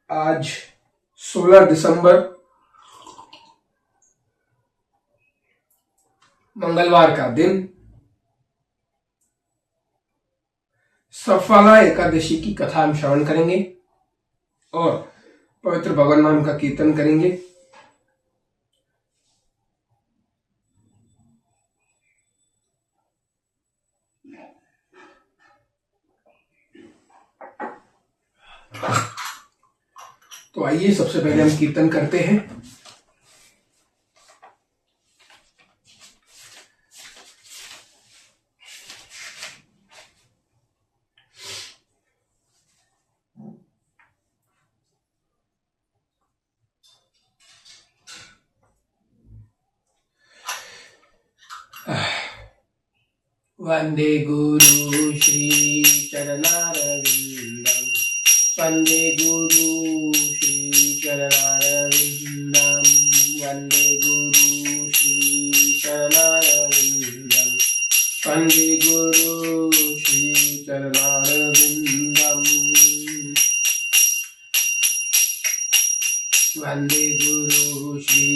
आज 16 दिसंबर मंगलवार का दिन सफला एकादशी की कथा हम श्रवण करेंगे और पवित्र भगवान नाम का कीर्तन करेंगे। तो आइए सबसे पहले हम कीर्तन करते हैं। वंदे गुरु श्री चरणारविंदम, वंदे गुरु श्री चरणारविंदम, वंदे गुरु श्री चरणारविंदम, वंदे गुरु श्री चरणारविंदम, वंदे गुरु श्री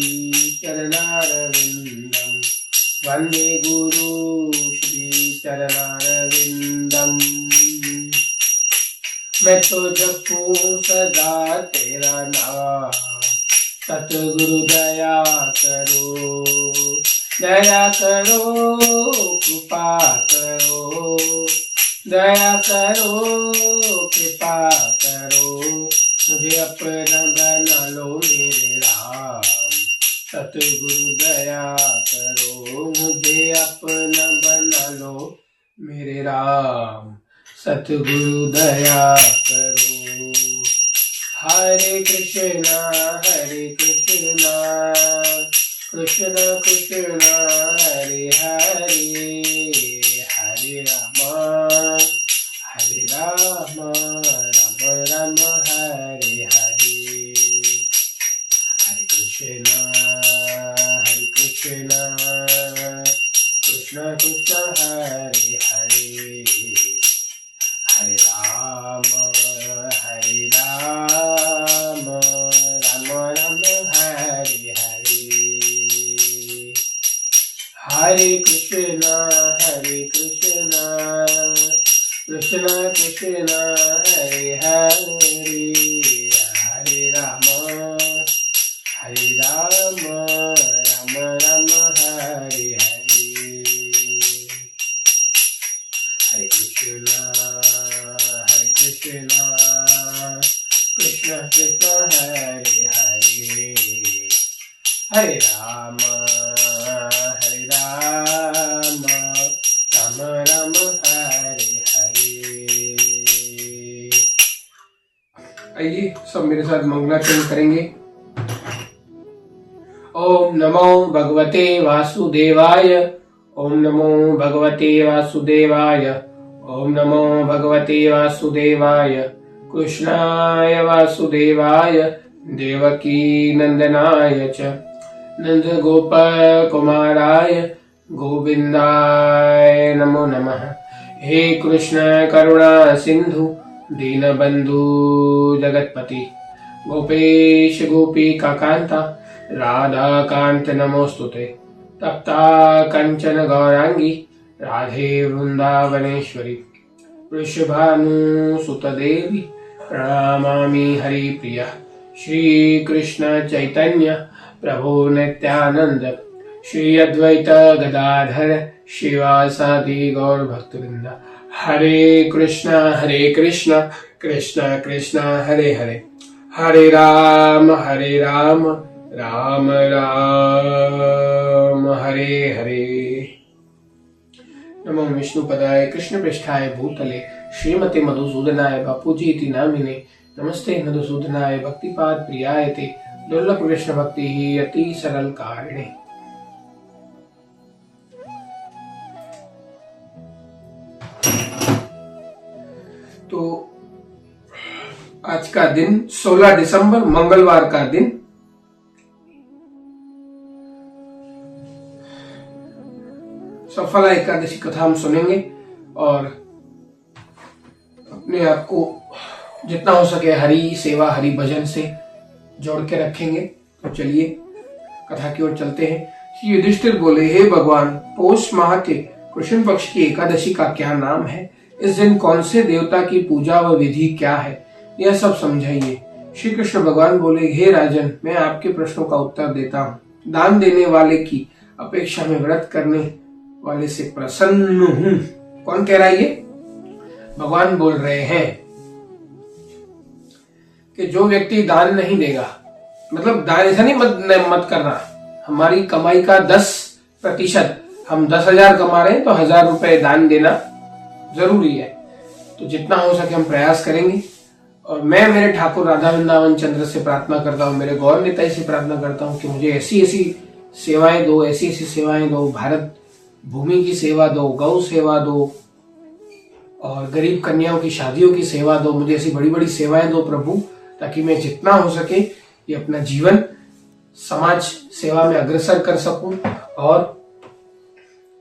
चरणारविंदम, वंदे गुरु श्री चरणारविंदम। मैं तो जपूं सदा तेरा नाम, सतगुरु दया करो, दया करो, कृपा करो, दया करो, कृपा करो, मुझे अपना बना लो मेरे राम, सतगुरु दया करो, मुझे अपना बना लो मेरे राम, सतगुरु दया करो। हरे कृष्णा कृष्ण कृष्ण हरे हरे, हरे राम राम राम हरे हरे, हरे कृष्ण कृष्ण कृष्ण हरे हरे, हरे राम राम राम हरे हरे, हरे कृष्ण कृष्ण कृष्ण हरे हरे, हरे राम राम राम हरे हरे, हरे कृष्ण कृष्ण कृष्ण हरे हरे, हरे राम राम राम हरे हरे। आइए सब मेरे साथ मंगलाचरण करेंगे। ओम नमो भगवते वासुदेवाय, ओम नमो भगवते वासुदेवाय, ओम नमो भगवते वासुदेवाय, कृष्णाय वासुदेवाय, देवकी नंदनाय च, नंद गोप कुमाराय गोविंदाय नमो नमः। हे कृष्ण करुणा सिंधु दीनबंधु जगतपति, गोपेश गोपिका कांता राधा कांत नमोस्तुते, तप्ता कंचन गौरांगी राधे वृंदावनेश्वरी, वृषभानुसुत देवी प्रणमामि हरिप्रिया, श्री कृष्ण चैतन्य प्रभु नित्यानंद, श्री अद्वैत गदाधर शिवासादि गौर भक्तवृंद। हरे कृष्ण कृष्ण कृष्ण हरे हरे, हरे राम राम राम हरे हरे। नमो विष्णुपदाय कृष्ण पृष्ठाय भूतले, श्रीमते मधुसूदनाय बापूजी इति नामिने, नमस्ते मधुसूदनाय भक्तिपाद प्रियाय ते, दुर्लभ कृष्ण भक्ति ही अति सरल कारिणे। तो आज का दिन 16 दिसंबर मंगलवार का दिन सफला एकादशी कथा हम सुनेंगे और अपने आप को जितना हो सके हरि सेवा हरि भजन से जोड़ के रखेंगे। तो चलिए कथा की ओर चलते हैं। श्री युधिष्ठिर बोले, हे भगवान, पौष माह के कृष्ण पक्ष की एकादशी का क्या नाम है? इस दिन कौन से देवता की पूजा व विधि क्या है, यह सब समझाइए। श्री कृष्ण भगवान बोले, हे राजन, मैं आपके प्रश्नों का उत्तर देता हूँ। दान देने वाले की अपेक्षा में व्रत करने वाले से प्रसन्न हूँ। कौन कह रहा है ये? भगवान बोल रहे हैं कि जो व्यक्ति दान नहीं देगा, मतलब दान ऐसा नहीं मत करना, हमारी कमाई का 10%, हम 10,000 कमा रहे हैं तो 1,000 रुपए दान देना जरूरी है। तो जितना हो सके हम प्रयास करेंगे। और मैं मेरे ठाकुर राधा वृंदावन चंद्र से प्रार्थना करता हूँ, मेरे गौर नेता से प्रार्थना करता हूँ कि मुझे ऐसी ऐसी सेवाएं दो, ऐसी ऐसी सेवाएं दो, भारत भूमि की सेवा दो, गौ सेवा दो, और गरीब कन्याओं की शादियों की सेवा दो। मुझे ऐसी बड़ी बड़ी सेवाएं दो प्रभु, ताकि मैं जितना हो सके ये अपना जीवन समाज सेवा में अग्रसर कर सकूं और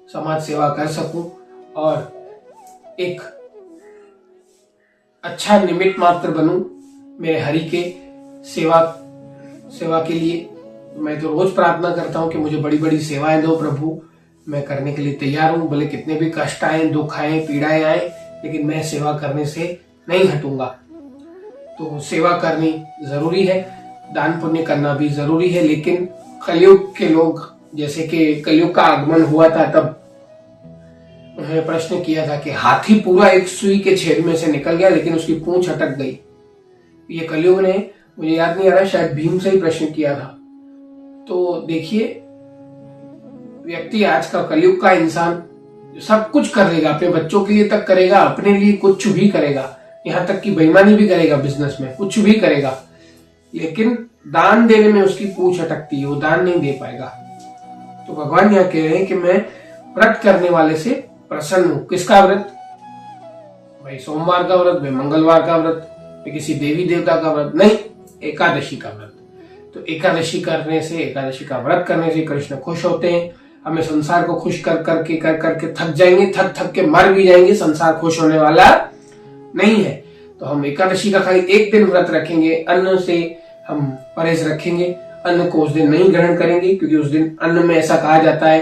समाज सेवा कर सकूं और एक अच्छा निमित्त मात्र बनूं मेरे हरि के सेवा के लिए। मैं तो रोज प्रार्थना करता हूं कि मुझे बड़ी बड़ी सेवाएं दो प्रभु, मैं करने के लिए तैयार हूं, भले कितने भी कष्ट आए, दुख आए, पीड़ाएं आए, लेकिन मैं सेवा करने से नहीं हटूंगा। तो सेवा करनी जरूरी है, दान पुण्य करना भी जरूरी है। लेकिन कलयुग के लोग, जैसे कि कलयुग का आगमन हुआ था, तब उन्होंने प्रश्न किया था कि हाथी पूरा एक सुई के छेद में से निकल गया लेकिन उसकी पूंछ अटक गई। ये कलयुग ने, मुझे याद नहीं आ रहा, शायद भीम से ही प्रश्न किया था। तो देखिए, व्यक्ति आज का कलयुग का इंसान सब कुछ कर लेगा, अपने बच्चों के लिए तक करेगा, अपने लिए कुछ भी करेगा, यहाँ तक कि बेईमानी भी करेगा, बिजनेस में कुछ भी करेगा, लेकिन दान देने में उसकी पूंछ अटकती है, वो दान नहीं दे पाएगा। तो भगवान यहाँ कह रहे हैं कि मैं व्रत करने वाले से प्रसन्न हूं। किसका व्रत? भाई सोमवार का व्रत, भाई मंगलवार का व्रत, भाई किसी देवी देवता का व्रत नहीं, एकादशी का व्रत। तो एकादशी करने से, एकादशी का व्रत करने से कृष्ण खुश होते हैं। हमें संसार को खुश कर करके थक जाएंगे, थक के मर भी जाएंगे, संसार खुश होने वाला नहीं है। तो हम एकादशी का खाली एक दिन व्रत रखेंगे, अन्न से हम परहेज रखेंगे, अन्न को उस दिन नहीं ग्रहण करेंगे, क्योंकि उस दिन अन्न में ऐसा कहा जाता है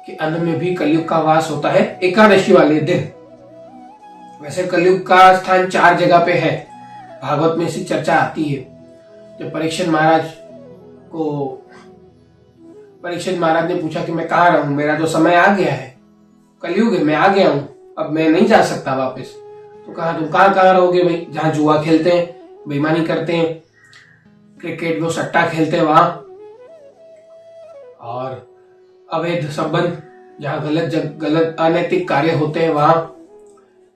कि अन्न में भी कलयुग का वास होता है एकादशी वाले दिन। वैसे कलयुग का स्थान 4 जगह पे है, भागवत में इसकी चर्चा आती है। जब परीक्षित महाराज ने पूछा कि मैं कहाँ रहूं, मेरा तो समय आ गया है, कलयुग है, मैं आ गया हूं, अब मैं नहीं जा सकता वापस। तो कहा, तुम कहाँ रहोगे भाई? जहां जुआ खेलते हैं, बेईमानी करते हैं, क्रिकेट में सट्टा खेलते हैं वहां, और अवैध संबंध, जहां गलत अनैतिक कार्य होते हैं, वहां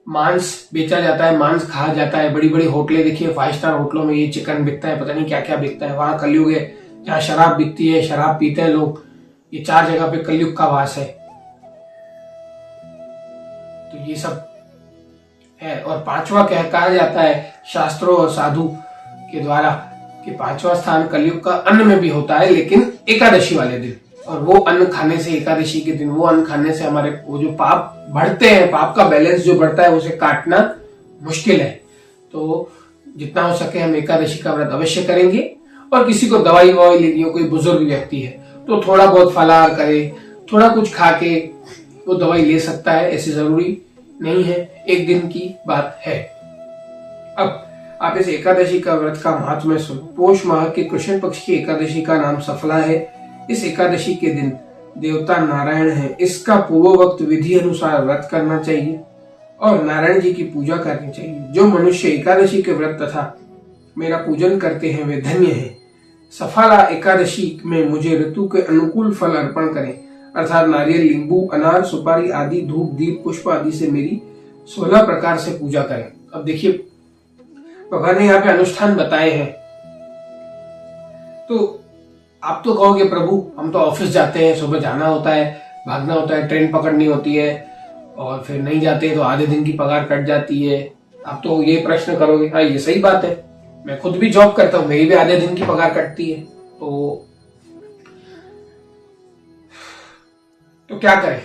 मांस बेचा जाता है, मांस खाया जाता है। बड़ी बड़ी होटलें देखिए, 5 स्टार होटलों में ये चिकन बिकता है, पता नहीं क्या क्या बिकता है, वहां कलयुग है। जहां शराब बिकती है, शराब पीते हैं लोग, ये 4 जगह पे कलयुग का वास है। तो ये सब है। और 5वां कहा जाता है शास्त्रों और साधु के द्वारा कि 5वां स्थान कलयुग का अन्न में भी होता है, लेकिन एकादशी वाले दिन। और वो अन्न खाने से, एकादशी के दिन वो अन्न खाने से हमारे वो जो पाप बढ़ते हैं, पाप का बैलेंस जो बढ़ता है, उसे काटना मुश्किल है। तो जितना हो सके हम एकादशी का व्रत अवश्य करेंगे। और किसी को दवाई ववाई लेनी हो, कोई बुजुर्ग व्यक्ति है, तो थोड़ा बहुत फलाहार करे, थोड़ा कुछ खा के वो दवाई ले सकता है, ऐसे जरूरी नहीं है, एक दिन की बात है। अब आप इस एकादशी का व्रत का महात्म्य सुनो। पौष माह के कृष्ण पक्ष की एकादशी का नाम सफला है। इस एकादशी के दिन देवता नारायण है। इसका पूर्वोक्त विधि अनुसार व्रत करना चाहिए और नारायण जी की पूजा करनी चाहिए। जो मनुष्य एकादशी के व्रत तथा मेरा पूजन करते हैं वे धन्य हैं। सफला एकादशी में मुझे ऋतु के अनुकूल फल अर्पण करें, अर्थात नारियल, नींबू, अनार, सुपारी आदि, धूप, दीप, पुष्प आदि से मेरी 16 प्रकार से पूजा करें। अब देखिए, भगवान ने यहाँ पे अनुष्ठान बताए हैं। तो आप तो कहोगे, प्रभु हम तो ऑफिस जाते हैं, सुबह जाना होता है, भागना होता है, ट्रेन पकड़नी होती है, और फिर नहीं जाते तो आधे दिन की पगार कट जाती है। आप तो ये प्रश्न करोगे, हाँ ये सही बात है, मैं खुद भी जॉब करता हूँ, मेरी भी आधे दिन की पगार कटती है। तो क्या करें?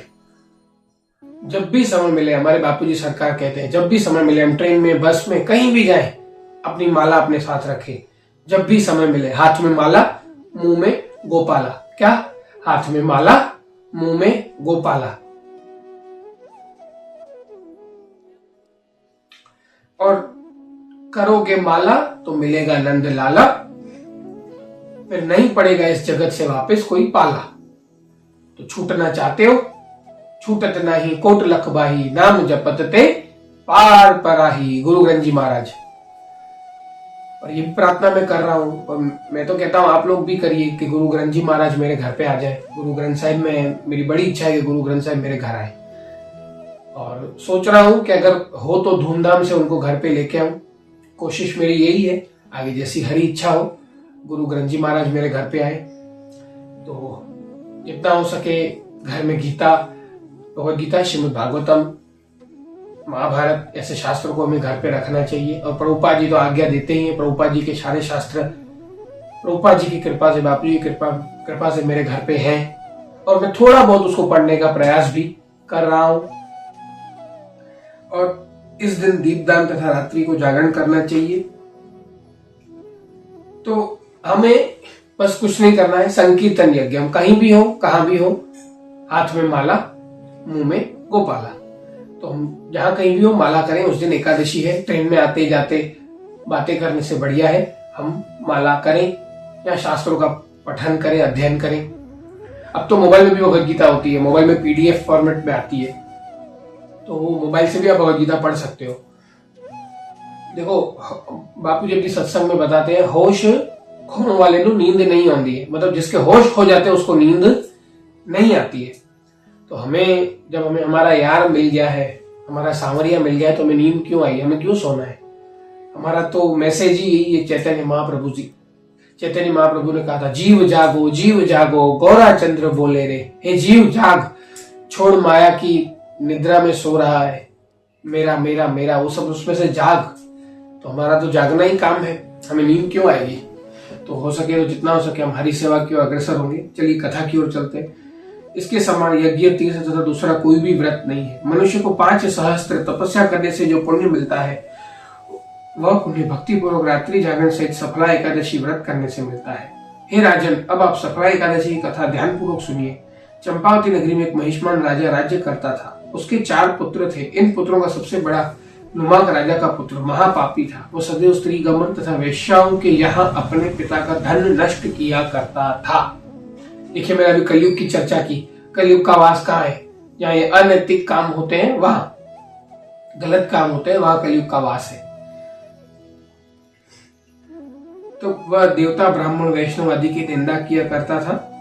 जब भी समय मिले, हमारे बापूजी सरकार कहते हैं, जब भी समय मिले हम ट्रेन में, बस में, कहीं भी जाएं, अपनी माला अपने साथ रखें। जब भी समय मिले, हाथ में माला, मुंह में गोपाला। क्या? हाथ में माला, मुंह में गोपाला। और करोगे माला तो मिलेगा नंद लाला, फिर नहीं पड़ेगा इस जगत से वापस कोई पाला। तो छूटना चाहते हो, छूटत नहीं कोट लखबाही, नाम जपत ते पार पराही। गुरु ग्रंथ जी महाराज। और ये प्रार्थना मैं कर रहा हूं, और मैं तो कहता हूं आप लोग भी करिए कि गुरु ग्रंथ जी महाराज मेरे घर पे आ जाए। गुरु ग्रंथ साहिब में मेरी बड़ी इच्छा है कि गुरु ग्रंथ साहिब मेरे घर आए, और सोच रहा हूं कि अगर हो तो धूमधाम से उनको घर पे लेके आऊं। कोशिश मेरी यही है, आगे जैसी हरी इच्छा हो, गुरु ग्रंथ जी महाराज मेरे घर पे आए। तो जितना हो सके घर में गीता, भगवद गीता, श्रीमद् भागवतम, महाभारत, ऐसे शास्त्रों को हमें घर पे रखना चाहिए। और प्रभुपाद जी तो आज्ञा देते ही हैं। प्रभुपाद जी के सारे शास्त्र प्रभुपाद जी की कृपा से, बापू जी की कृपा से मेरे घर पे हैं, और मैं थोड़ा बहुत उसको पढ़ने का प्रयास भी कर रहा हूं। और इस दिन दीपदान तथा रात्रि को जागरण करना चाहिए। तो हमें बस कुछ नहीं करना है, संकीर्तन यज्ञ। हम कहीं भी हो, कहां भी हो, हाथ में माला, मुंह में गोपाला। तो हम जहां कहीं भी हो माला करें। उस दिन एकादशी है, ट्रेन में आते जाते बातें करने से बढ़िया है हम माला करें या शास्त्रों का पठन करें, अध्ययन करें। अब तो मोबाइल में भी भगवद गीता होती है, मोबाइल में पीडीएफ फॉर्मेट में आती है, तो वो मोबाइल से भी आप भगवद गीता पढ़ सकते हो। देखो, बापू जी अपनी सत्संग में बताते हैं, होश खोने वाले को नींद नहीं आती है। मतलब जिसके होश खो जाते हैं उसको नींद नहीं आती है। तो जब हमें हमारा यार मिल गया है, हमारा सांवरिया मिल गया है, तो हमें नींद क्यों आई, हमें क्यों सोना है? हमारा तो मैसेज ही यही है। चैतन्य महाप्रभु ने कहा था, जीव जागो गौरा चंद्र बोले रे। हे जीव जाग, छोड़ माया की निद्रा में सो रहा है, मेरा मेरा मेरा, वो सब उसमें से जाग। तो हमारा तो जागना ही काम है, हमें नींद क्यों आएगी? तो हो सके तो जितना हो सके हम हरि सेवा की ओर अग्रसर होंगे। चलिए कथा की ओर चलते हैं। इसके समान यज्ञ, तीर्थ तथा दूसरा कोई भी व्रत नहीं है। मनुष्य को 5 सहस्त्र तपस्या करने से जो पुण्य मिलता है, वह पुण्य भक्ति पूर्वक रात्रि जागरण सहित सफला एकादशी व्रत करने से मिलता है। हे राजन, अब आप सफला एकादशी की कथा ध्यान पूर्वक सुनिए। चंपावती नगरी में एक महिष्मान राजा राज्य करता था। उसके 4 पुत्र थे। इन पुत्रों का सबसे बड़ा नुमाक राजा का पुत्र महापापी था। वो सदैव स्त्री गमन तथा वेश्याओं के यहाँ अपने पिता का धन नष्ट किया करता था। देखिए, मैंने अभी कलयुग की चर्चा की। कलयुग का वास कहाँ है? जहाँ ये अनैतिक काम होते हैं, वहां गलत काम होते हैं, वहां कलयुग का वास है। तो वह देवता, ब्राह्मण, वैष्णव आदि की निंदा किया करता था।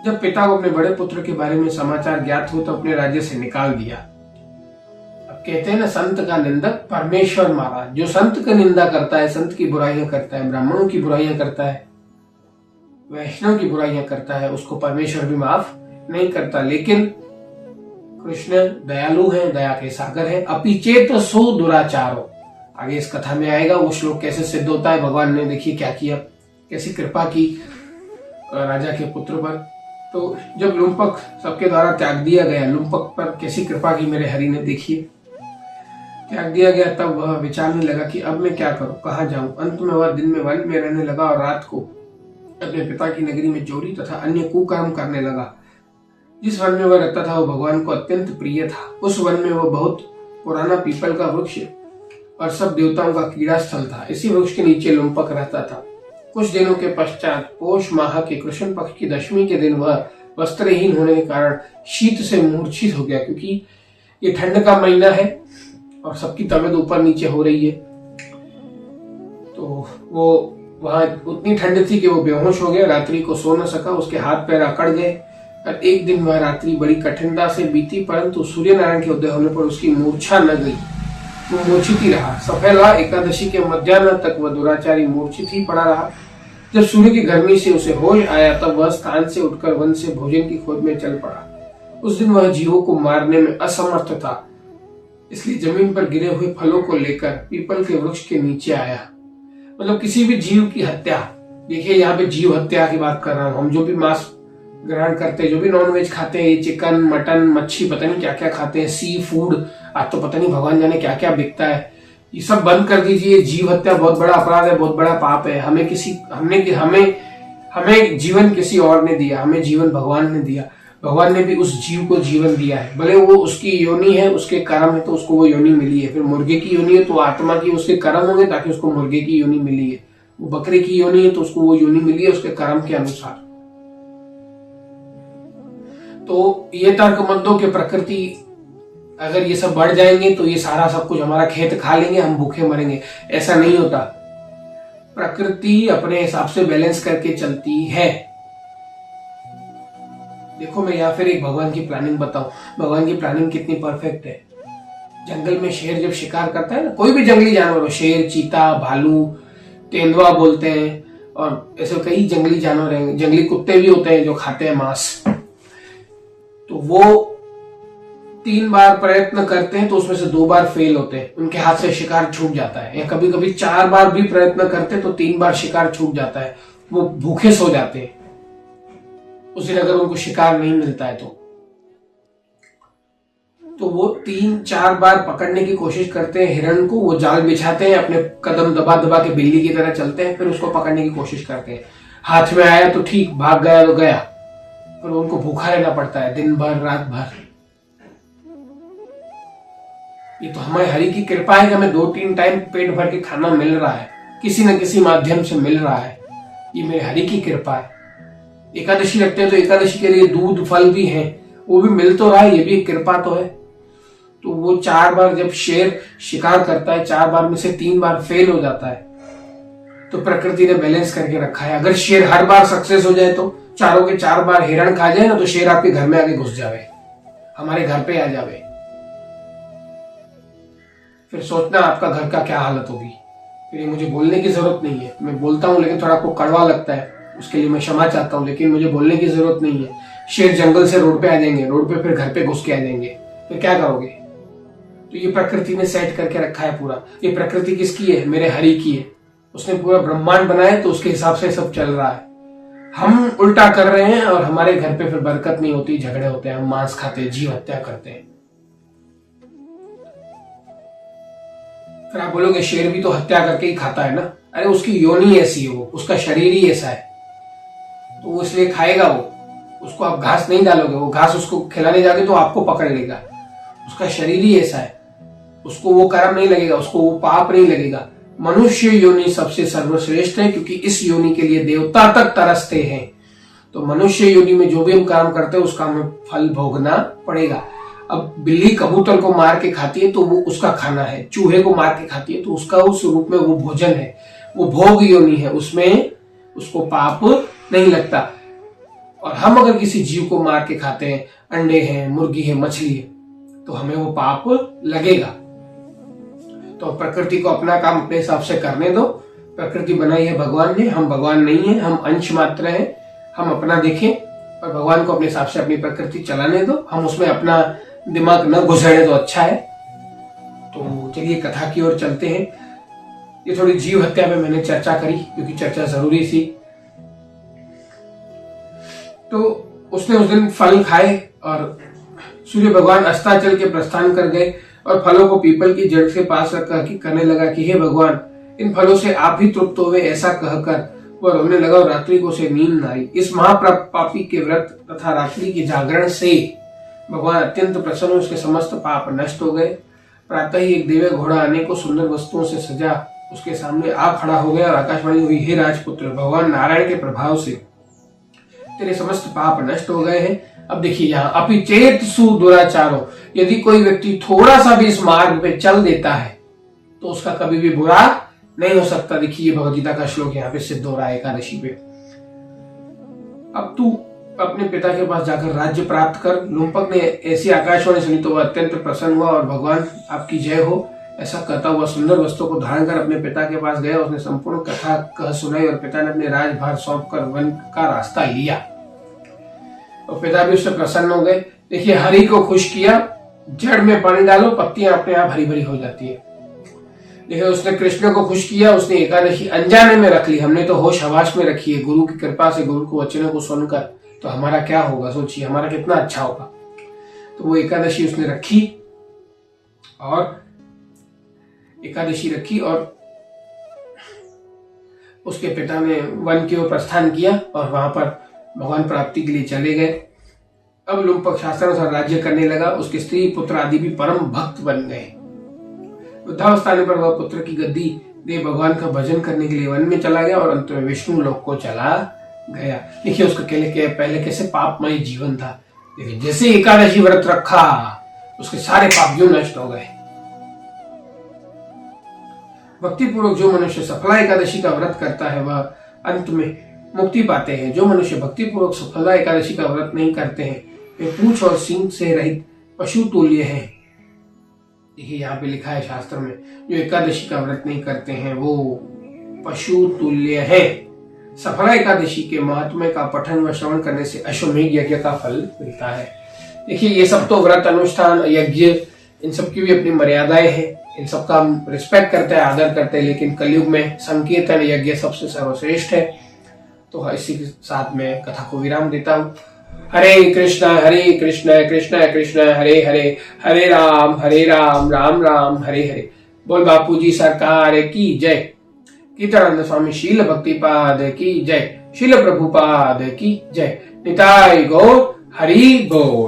जब पिता को अपने बड़े पुत्र के बारे में समाचार ज्ञात हो तो अपने राज्य से निकाल दिया। अब कहते हैं ना, संत का निंदक परमेश्वर मारा। जो संत का निंदा करता है, संत की बुराइयां करता है, ब्राह्मणों की बुराइयां करता है, वैष्णव की बुराइयां करता है, उसको परमेश्वर भी माफ नहीं करता। लेकिन कृष्ण दयालु है, दया के सागर है। अपिचेत सो दुराचारो, आगे इस कथा में आएगा वो श्लोक कैसे सिद्ध होता है। भगवान ने देखिए क्या किया, कैसी कृपा की राजा के पुत्र पर। तो जब लुम्पक सबके द्वारा त्याग दिया गया, लुम्पक पर कैसी कृपा की मेरे हरि ने, देखिए त्याग दिया गया, तब वह विचारने लगा कि अब मैं क्या करूं, कहाँ जाऊं। अंत में वह दिन में वन में रहने लगा और रात को अपने पिता की नगरी में चोरी तथा अन्य कुकर्म करने लगा। जिस वन में वह रहता था वो भगवान को अत्यंत प्रिय था। उस वन में वह बहुत पुराना पीपल का वृक्ष और सब देवताओं का क्रीड़ा स्थल था। इसी वृक्ष के नीचे लुम्पक रहता था। कुछ दिनों के पश्चात पोष माह के कृष्ण पक्ष की दशमी के दिन वह वस्त्रहीन होने के कारण शीत से मूर्छित हो गया, क्योंकि ये ठंड का महीना है और सबकी तबीयत ऊपर नीचे हो रही है। तो वो वहां उतनी ठंड थी कि वो बेहोश हो गया, रात्रि को सो न सका, उसके हाथ पैर अकड़ गए। और एक दिन वह रात्रि बड़ी कठिनता से बीती, परंतु सूर्य नारायण के उदय होने पर उसकी मूर्छा न गई, वो मूर्छित ही रहा। सफला एकादशी के मध्याह्न तक वह दुराचारी मूर्छित ही पड़ा रहा। जब सूर्य की गर्मी से उसे होश आया तब वह स्थान से उठकर वन से भोजन की खोज में चल पड़ा। उस दिन वह जीवों को मारने में असमर्थ था, इसलिए जमीन पर गिरे हुए फलों को लेकर पीपल के वृक्ष के नीचे आया। मतलब किसी भी जीव की हत्या, देखिए यहाँ पे जीव हत्या की बात कर रहा हूँ। हम जो भी मांस ग्रहण करते हैं, जो भी नॉनवेज खाते हैं, चिकन मटन मच्छी पता नहीं क्या क्या खाते हैं, सी फूड, आज तो पता नहीं भगवान जाने क्या क्या बिकता है, ये सब बंद कर दीजिए। जीव हत्या बहुत बड़ा अपराध है, बहुत बड़ा पाप है। हमें जीवन किसी और ने दिया, हमें जीवन भगवान ने दिया। भगवान ने भी उस जीव को जीवन दिया है, भले वो उसकी योनि है, उसके कर्म है तो उसको वो योनि मिली है। फिर मुर्गे की योनि है तो आत्मा की उसके कर्म होंगे ताकि उसको मुर्गे की योनि मिली है। वो बकरे की योनि है तो उसको वो योनि मिली है उसके कर्म के अनुसार। तो ये तर्क मत दो कि प्रकृति अगर ये सब बढ़ जाएंगे तो ये सारा सब कुछ हमारा खेत खा लेंगे, हम भूखे मरेंगे। ऐसा नहीं होता। प्रकृति अपने हिसाब से बैलेंस करके चलती है। देखो मैं यहाँ फिर एक भगवान की प्लानिंग बताऊं, भगवान की प्लानिंग कितनी परफेक्ट है। जंगल में शेर जब शिकार करता है ना, कोई भी जंगली जानवर हो, शेर, चीता, भालू, तेंदुआ बोलते हैं, और ऐसे कई जंगली जानवर हैं, जंगली कुत्ते भी होते हैं जो खाते हैं मांस। तो वो 3 बार प्रयत्न करते हैं तो उसमें से 2 बार फेल होते हैं, उनके हाथ से शिकार छूट जाता है। या कभी कभी 4 बार भी प्रयत्न करते हैं तो 3 बार शिकार छूट जाता है, वो भूखे सो जाते हैं उस दिन अगर उनको शिकार नहीं मिलता है तो वो 3-4 बार पकड़ने की कोशिश करते हैं हिरण को। वो जाल बिछाते हैं, अपने कदम दबा दबा के बिल्ली की तरह चलते हैं, फिर उसको पकड़ने की कोशिश करते हैं। हाथ में आया तो ठीक, भाग गया तो गया, पर उनको भूखा रहना पड़ता है दिन भर रात भर। ये तो हमारे हरि की कृपा है कि हमें 2-3 टाइम पेट भर के खाना मिल रहा है, किसी न किसी माध्यम से मिल रहा है। ये मेरे हरि की कृपा है। एकादशी रखते हैं तो एकादशी के लिए दूध फल भी है, वो भी मिल तो रहा है, ये भी कृपा तो है। तो वो 4 बार जब शेर शिकार करता है, 4 बार में से 3 बार फेल हो जाता है, तो प्रकृति ने बैलेंस करके रखा है। अगर शेर हर बार सक्सेस हो जाए तो चारों के 4 बार हिरण खा जाए ना, तो शेर आपके घर में आके घुस जावे, हमारे घर पे आ जावे। फिर सोचना आपका घर का क्या हालत होगी। फिर ये मुझे बोलने की जरूरत नहीं है, मैं बोलता हूं लेकिन थोड़ा आपको कड़वा लगता है, उसके लिए मैं क्षमा चाहता हूं, लेकिन मुझे बोलने की जरूरत नहीं है। शेर जंगल से रोड पे आ जाएंगे, रोड पे फिर घर पे घुस के आ जाएंगे, फिर क्या करोगे। तो ये प्रकृति ने सेट करके रखा है पूरा। ये प्रकृति किसकी है? मेरे हरि की है। उसने पूरा ब्रह्मांड बनाया तो उसके हिसाब से सब चल रहा है। हम उल्टा कर रहे हैं और हमारे घर पे फिर बरकत नहीं होती, झगड़े होते हैं, हम मांस खाते हैं, जीव हत्या करते हैं। फिर आप बोलोगे शेर भी तो हत्या करके ही खाता है ना। अरे उसकी योनि ऐसी है, वो उसका शरीर ही ऐसा है, तो वो इसलिए खाएगा। वो उसको आप घास नहीं डालोगे, वो घास उसको खिलाने जाके तो आपको पकड़ लेगा। उसका शरीर ही ऐसा है, उसको वो कर्म नहीं लगेगा, उसको वो पाप नहीं लगेगा। मनुष्य योनि सबसे सर्वश्रेष्ठ है, क्योंकि इस योनि के लिए देवता तक तरसते हैं। तो मनुष्य योनि में जो भी हम काम करते हैं उसका हमें फल भोगना पड़ेगा। अब बिल्ली कबूतर को मार के खाती है तो वो उसका खाना है, चूहे को मार के खाती है तो उसका उस रूप में वो भोजन है, वो भोग योनि है, उसमें उसको पाप नहीं लगता। और हम अगर किसी जीव को मार के खाते हैं, अंडे हैं, मुर्गी है, मछली है, तो हमें वो पाप लगेगा। तो प्रकृति को अपना काम अपने हिसाब से करने दो। प्रकृति बनाई है भगवान ने, हम भगवान नहीं है, हम अंश मात्र हैं। हम अपना देखें और भगवान को अपने हिसाब से अपनी प्रकृति चलाने दो, हम उसमें अपना दिमाग न घुसाड़े तो अच्छा है। तो चलिए कथा की ओर चलते हैं। ये थोड़ी जीव हत्या पे मैंने चर्चा करी क्योंकि चर्चा जरूरी थी। तो उसने उस दिन फल खाए और सूर्य भगवान अस्ताचल के प्रस्थान कर गए और फलों को पीपल की जड़ के पास रखकर कहने लगा कि हे भगवान, इन फलों से आप ही तृप्त होवे, ऐसा कहकर वह रोने लगा और रात्रि को उसे नींद न आई। इस महापापी के व्रत तथा रात्रि के जागरण से भगवान अत्यंत प्रसन्न, उसके समस्त पाप नष्ट हो गए। प्रातः ही एक दिव्य घोड़ा अनेकों सुंदर वस्तुओं से सजा उसके सामने आ खड़ा हो गया और आकाशवाणी हुई, हे राजपुत्र, भगवान नारायण के प्रभाव से तेरे समस्त पाप नष्ट हो गए हैं। अब देखिए यहाँ, अपि चेत सु दुराचारो, यदि कोई व्यक्ति थोड़ा सा भी इस मार्ग पे चल देता है तो उसका कभी भी बुरा नहीं हो सकता। देखिए भगवदगीता का श्लोक यहाँ पे सिद्ध हो रहा है एकादशी पे। अब तू अपने पिता के पास जाकर राज्य प्राप्त कर। लुम्पक ने ऐसी आकाशवाणी सुनी तो वह अत्यंत प्रसन्न हुआ और भगवान आपकी जय हो ऐसा कहता हुआ सुंदर वस्तु को धारण कर अपने पिता के पास गया। उसने संपूर्ण कथा कह सुनाई और पिता ने अपने राजभार सौंप कर वन का रास्ता लिया और पिता भी उससे प्रसन्न हो गए। देखिए हरि को खुश किया, जड़ में पानी डालो, पत्तियां अपने आप हरी भरी हो जाती है। देखिए उसने कृष्ण को खुश किया, उसने एकादशी अनजाने में रख ली, हमने तो होश हवास में रखी है। गुरु की कृपा से, गुरु को वचनों को सुनकर तो हमारा क्या होगा, सोचिए हमारा कितना अच्छा होगा। तो वो एकादशी उसने रखी और उसके पिता ने वन की ओर प्रस्थान किया और वहां पर भगवान प्राप्ति के लिए चले गए। अब लुम्पक शास्त्रानुसार राज्य करने लगा। उसके स्त्री पुत्र आदि भी परम भक्त बन गए। वृद्धावस्था आने पर वह पुत्र की गद्दी दे भगवान का भजन करने के लिए वन में चला गया और अंत में विष्णु लोक को चला गया। देखिए उसका पहले कैसे पापमय जीवन था, लेकिन जैसे एकादशी व्रत रखा उसके सारे पाप यूं नष्ट हो गए। भक्ति पूर्वक जो मनुष्य सफला एकादशी का व्रत करता है वह अंत में मुक्ति पाते हैं। जो मनुष्य भक्ति पूर्वक सफला एकादशी का व्रत नहीं करते हैं वे पूंछ और सींग से रहित पशु तुल्य हैं। देखिए यहाँ पे लिखा है शास्त्र में, जो एकादशी का व्रत नहीं करते हैं वो पशु तुल्य है। सफला एकादशी के महात्म्य का पठन व श्रवण करने से अश्वमेध यज्ञ का फल मिलता है। देखिए ये सब तो व्रत अनुष्ठान यज्ञ इन सब की भी अपनी मर्यादाएं हैं, इन सब का हम रिस्पेक्ट करते हैं, आदर करते हैं, लेकिन कलयुग में संकीर्तन यज्ञ सबसे सर्वश्रेष्ठ है। तो इसी के साथ में कथा को विराम देता हूँ। हरे कृष्ण कृष्ण कृष्ण हरे हरे, हरे राम राम राम हरे हरे। बोल बापू जी सरकार की जय। कीर्तनानंद स्वामी शील भक्तिपाद की जय। शील प्रभुपाद की जय। निताई गौर हरि बोल।